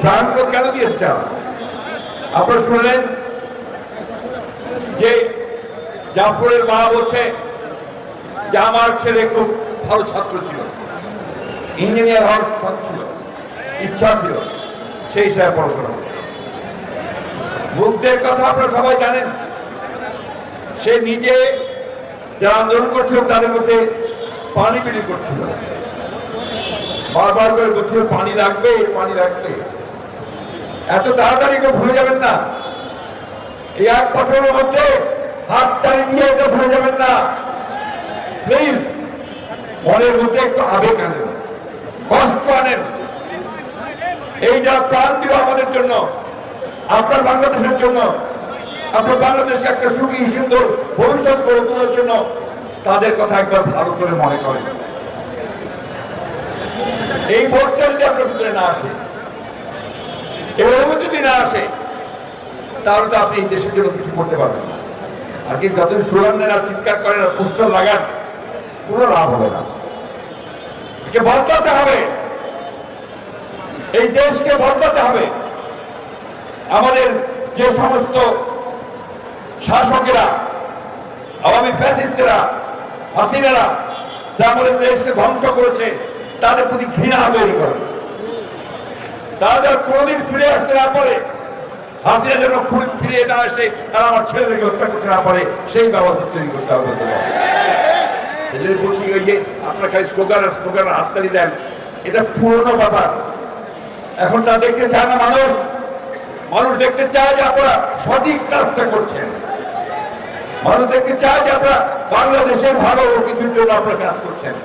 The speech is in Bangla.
প্রাণগুলো কেন দিয়েছে? আপনারা শুনলেন যে জাফরের মা বলছে যে আমার ছেলে খুব ভালো ছাত্র ছিল, ইঞ্জিনিয়ার হওয়ার শখ ছিল, ইচ্ছা ছিল, সেই হিসাবে পড়াশোনা করত। মুগ্ধের কথা আপনারা সবাই জানেন। সে নিজে যারা আন্দোলন করছিল তাদের মধ্যে পানি বিলি করছিল, বারবার করে বলছিল পানি লাগবে, পানি লাগবে। এত তাড়াতাড়ি কেউ ভুলে যাবেন না। এই এক বছরের মধ্যে হাত টানি দিয়ে এটা ভুলে যাবেন না প্লিজ। মনের মধ্যে একটু আবেগ আনেন, কষ্ট আনেন। এই যারা প্রাণ দিল আমাদের জন্য, আপনার বাংলাদেশের জন্য, আপনার বাংলাদেশকে একটা সুখী সুন্দর ভবিষ্যৎ গড়ে তোলার জন্য, তাদের কথা একবার ভালো করে মনে করেন। এই ভোটটা যদি আপনার ভিতরে না আসে, এভাবে যদি না আসে, তাহলে তো আপনি এই দেশের জন্য কিছু করতে পারবেন না। আর কিন্তু যত স্লোগান দেন আর চিৎকার করেন আর পোস্টার লাগান, কোনো লাভ হবে না। একে বদলাতে হবে, এই দেশকে বদলাতে হবে। আমাদের যে সমস্ত শাসকেরা, আওয়ামী ফ্যাসিস্টেরা, হাসিনারা যা আমাদের দেশকে ধ্বংস করেছে, তাদের প্রতি ঘৃণা তৈরি করে। তারা কোনদিন ফিরে আসতে না পারে, হাসিনা যেন ফিরে না আসে আর আমার ছেলেদেরকে হত্যা করতে না পারে, সেই ব্যবস্থা তৈরি করতে হবে। এই জন্য বলছি, ওই যে আপনার খালি স্লোগান আর স্লোগান হাততালি দেন, এটা পুরনো ব্যাপার। এখন তা দেখতে চায় না মানুষ। মানুষ দেখতে চায় যে আপনারা সঠিক কাজটা করছেন। মানুষ দেখতে চায় যে আপনারা বাংলাদেশের ভালো কিছুর জন্য আপনারা কাজ করছেন।